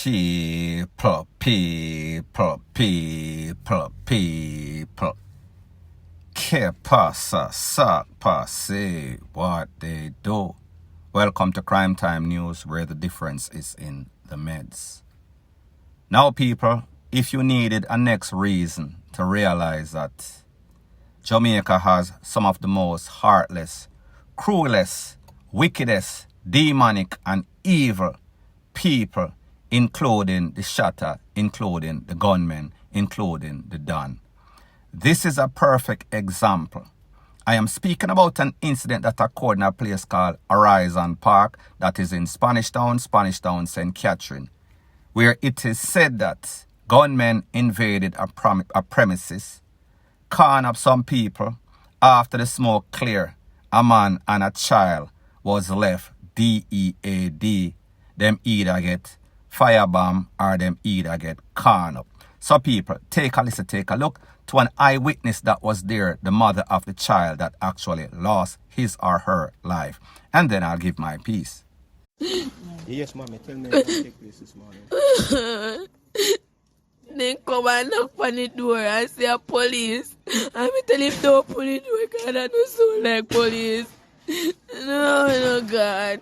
People. Que pasa, sak pase, what they do. Welcome to Crime Time News, where the difference is in the meds. Now, people, if you needed a next reason to realize that Jamaica has some of the most heartless, cruelest, wickedest, demonic, and evil people, including the shatter, including the gunmen, including the Don. This is a perfect example. I am speaking about an incident that occurred in a place called Horizon Park that is in Spanish Town, St. Catherine, where it is said that gunmen invaded a premises, cornered up some people. After the smoke cleared, a man and a child was left DEAD. Them either get firebomb or them either get cornered up. So people, take a listen, take a look to an eyewitness that was there, the mother of the child that actually lost his or her life. And then I'll give my piece. Yes, mommy, tell me what take place this morning. Then come and knock on the door and say a police. And me tell him don't open the door because I don't sound like police. No, God.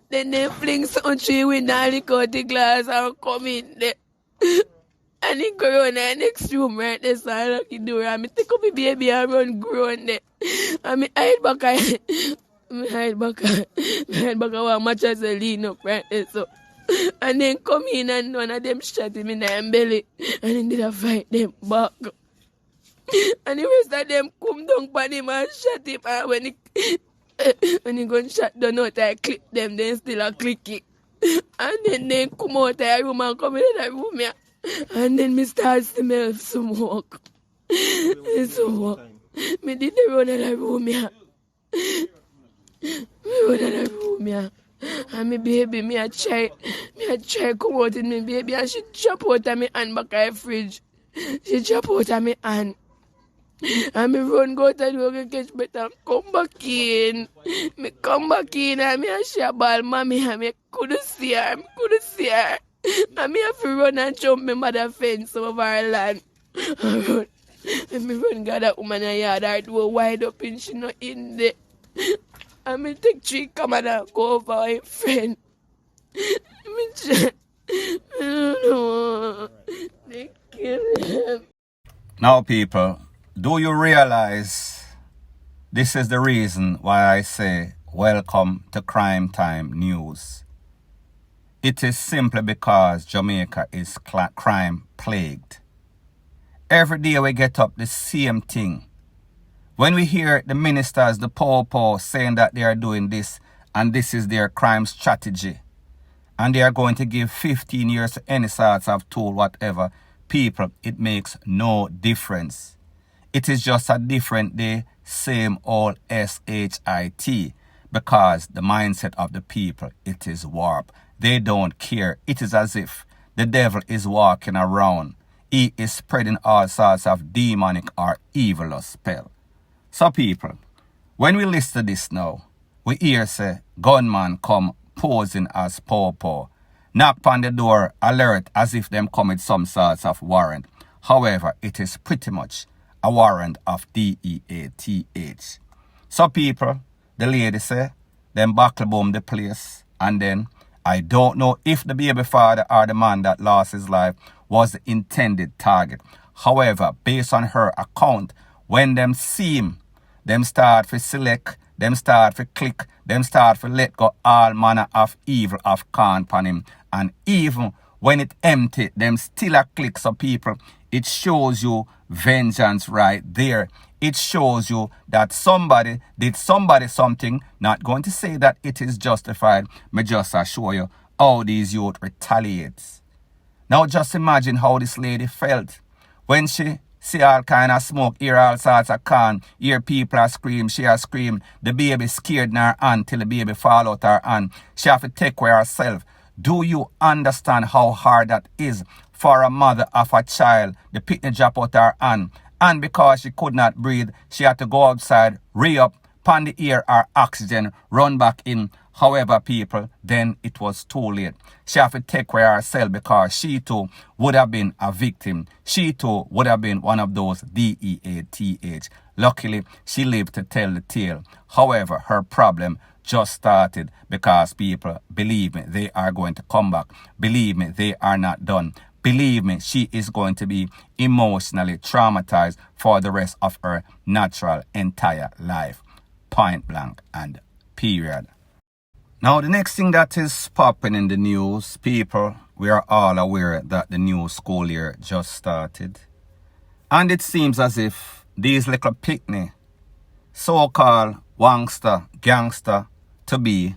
Then they fling some tree window and they cut the glass and come in there. And he go around the next room right there, so I lock the door and me take up my baby and run grown there. And me hide back one mattress and lean up right there, so. And then come in and one of them shot him in the belly and then did a fight them back. And the rest of them come down on him and shot him, and when he gun shot down out, I clip them, then still a click it. And then they come out of the room and come in the room here. And then me start smell smoke. Smoke. Me did the run in the room here. Me run in the room here. And my baby, me a try come out in my baby, and she drop out of my hand back of the fridge. She drop out of my hand. And me run go to the door and catch better and come back in. Me come back in and me a share ball mommy and me couldn't see her. And me have to run and jump my mother fence over her land. And me run got that woman in the yard, her door wide open, she not in there. And me take 3 camera and go over her friend. Me I don't know. They kill him. Now, people, do you realize this is the reason why I say welcome to Crime Time News? It is simply because Jamaica is crime plagued. Every day we get up the same thing. When we hear the ministers, the poor saying that they are doing this and this is their crime strategy, and they are going to give 15 years to any sorts of tool, whatever, people, it makes no difference. It is just a different day, same old SHIT, because the mindset of the people, it is warped. They don't care. It is as if the devil is walking around. He is spreading all sorts of demonic or evil spell. So people, when we listen to this now, we hear say gunman come posing as poor, knock on the door, alert as if them come with some sorts of warrant. However, it is pretty much a warrant of DEATH. So people, the lady say, them buckle bomb the place, and then I don't know if the baby father or the man that lost his life was the intended target. However, based on her account, when them see him, them start to select, them start to click, them start to let go all manner of evil of con upon him. And even when it empty, them still a click. So people, it shows you vengeance right there. It shows you that somebody did something. Not going to say that it is justified. Me just show you how these youth retaliates. Now just imagine how this lady felt when she see all kind of smoke, hear all sorts of can, hear people a scream, she a scream, the baby scared in her hand till the baby fall out her hand. She have to take care of herself. Do you understand how hard that is for a mother of a child? The picnic drop out her hand. And because she could not breathe, she had to go outside, re-up, pan the air or oxygen, run back in. However, people, then it was too late. She have to take care of herself because she too would have been a victim. She too would have been one of those DEATH. Luckily, she lived to tell the tale. However, her problem just started because people, believe me, they are going to come back. Believe me, they are not done. Believe me, she is going to be emotionally traumatized for the rest of her natural entire life. Point blank and period. Now, the next thing that is popping in the news, people, we are all aware that the new school year just started. And it seems as if these little picnic, so-called wangster, gangster to be,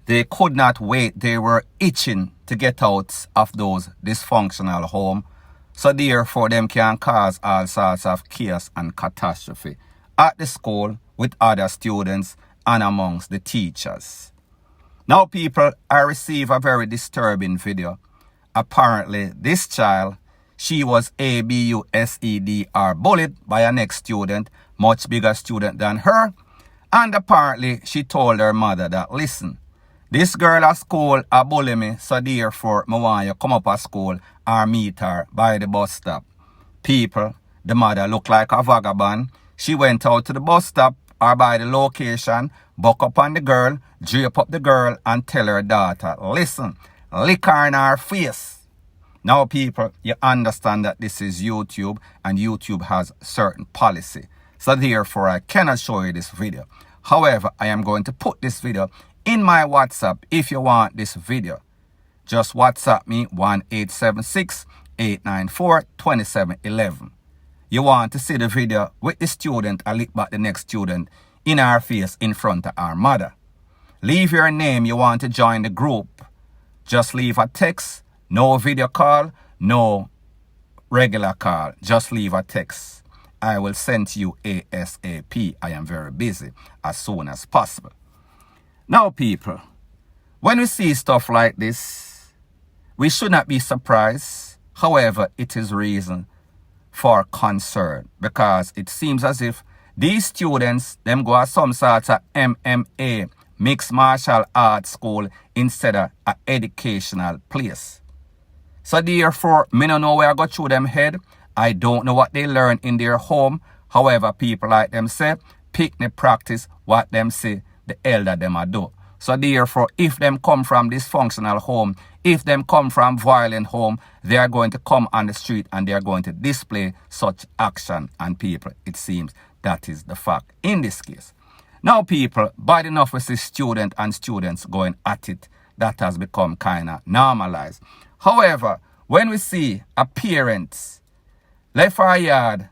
they could not wait. They were itching to get out of those dysfunctional home. So therefore, them can cause all sorts of chaos and catastrophe at the school with other students and amongst the teachers. Now, people, I receive a very disturbing video. Apparently, this child, she was ABUSEDR bullied by a next student, much bigger student than her. And apparently, she told her mother that, listen, this girl at school a bully me, so therefore, I want you come up at school or meet her by the bus stop. People, the mother looked like a vagabond. She went out to the bus stop or by the location, buck up on the girl, drape up the girl, and tell her daughter, listen, lick her in her face. Now, people, you understand that this is YouTube, and YouTube has certain policy. So therefore, I cannot show you this video. However, I am going to put this video in my WhatsApp. If you want this video, just WhatsApp me 1-876-894-2711. You want to see the video with the student and lick back the next student in our face in front of our mother. Leave your name. You want to join the group. Just leave a text. No video call. No regular call. Just leave a text. I will send to you ASAP. I am very busy as soon as possible. Now, people, when we see stuff like this, we should not be surprised. However, it is reason for concern because it seems as if these students, them go at some sort of MMA, mixed martial arts school, instead of an educational place. So therefore, me don't know where I go through them head. I don't know what they learn in their home. However, people like them say, picnic practice what them say the elder them a do. So therefore, if them come from dysfunctional home, if them come from violent home, they are going to come on the street and they are going to display such action. And people, it seems that is the fact in this case. Now, people, bad enough with this student and students going at it, that has become kind of normalized. However, when we see a parent left her yard,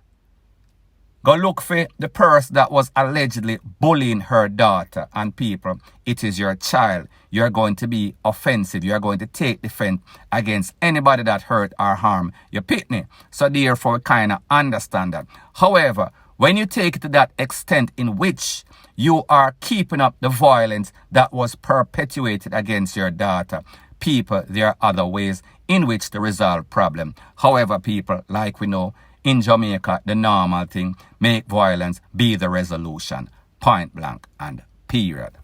go look for the person that was allegedly bullying her daughter, and people, it is your child. You're going to be offensive. You're going to take defense against anybody that hurt or harm your pitney. So therefore, kind of understand that. However, when you take it to that extent in which you are keeping up the violence that was perpetuated against your daughter, people, there are other ways in which to resolve problem. However, people, like we know, in Jamaica, the normal thing, make violence be the resolution. Point blank and period.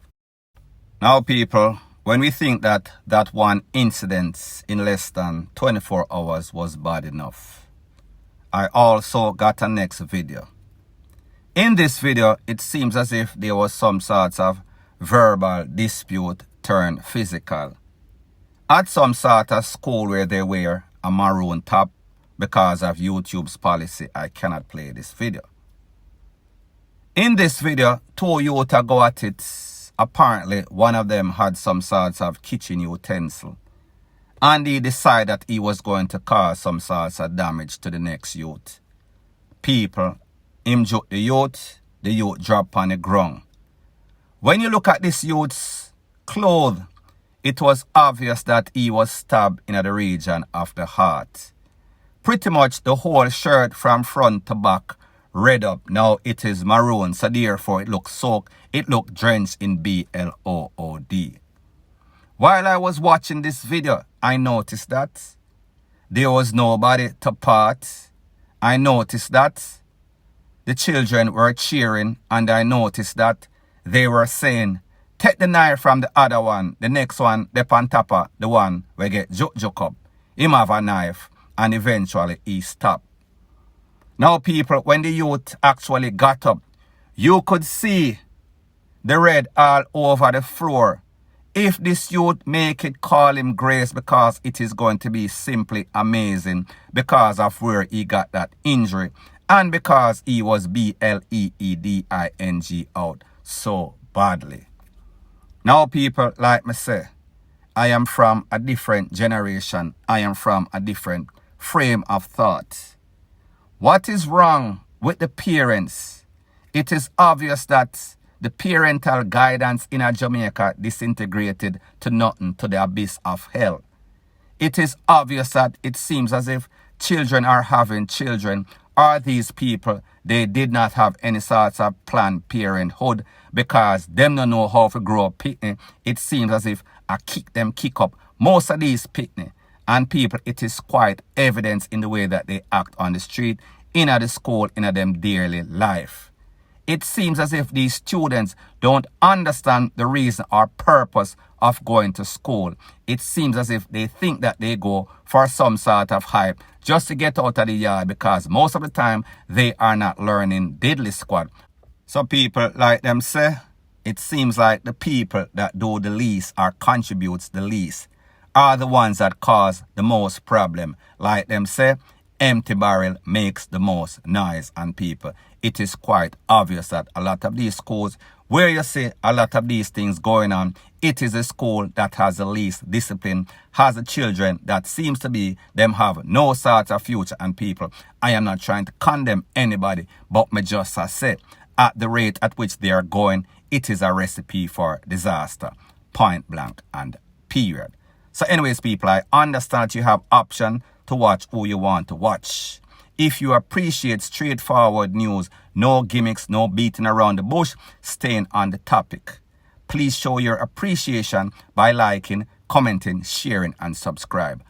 Now, people, when we think that that one incident in less than 24 hours was bad enough, I also got a next video. In this video, it seems as if there was some sorts of verbal dispute turned physical at some sort of school where they wear a maroon top. Because of YouTube's policy, I cannot play this video. In this video, two youth go at it. Apparently, one of them had some sorts of kitchen utensil. And he decided that he was going to cause some sorts of damage to the next youth. People, him juke the youth drop on the ground. When you look at this youth's clothes, it was obvious that he was stabbed in the region of the heart. Pretty much the whole shirt from front to back red up. Now it is maroon, so therefore it looks soaked. It looked drenched in blood. While I was watching this video, I noticed that there was nobody to part. I noticed that the children were cheering, and I noticed that they were saying, take the knife from the other one, the next one, the on top of the one we get joke up. Him have a knife and eventually he stopped. Now people, when the youth actually got up, you could see the red all over the floor. If this youth make it, call him grace, because it is going to be simply amazing because of where he got that injury and because he was bleeding out so badly. Now people, like me say, I am from a different generation. I am from a different frame of thought. What is wrong with the parents? It is obvious that the parental guidance in Jamaica disintegrated to nothing, to the abyss of hell. It is obvious that it seems as if children are having children, or these people, they did not have any sorts of planned parenthood because them don't know how to grow up pitney. It seems as if I kick up most of these pitney. And people, it is quite evident in the way that they act on the street, in the school, in them daily life. It seems as if these students don't understand the reason or purpose of going to school. It seems as if they think that they go for some sort of hype just to get out of the yard, because most of the time they are not learning diddly squat. So people, like them say, it seems like the people that do the least or contributes the least are the ones that cause the most problem. Like them say, empty barrel makes the most noise. And people, it is quite obvious that a lot of these schools where you see a lot of these things going on, it is a school that has the least discipline, has the children that seems to be, them have no sort of future. And people, I am not trying to condemn anybody, but me just say, at the rate at which they are going, it is a recipe for disaster, point blank and period. So anyways, people, I understand that you have option to watch who you want to watch. If you appreciate straightforward news, no gimmicks, no beating around the bush, staying on the topic, please show your appreciation by liking, commenting, sharing, and subscribe.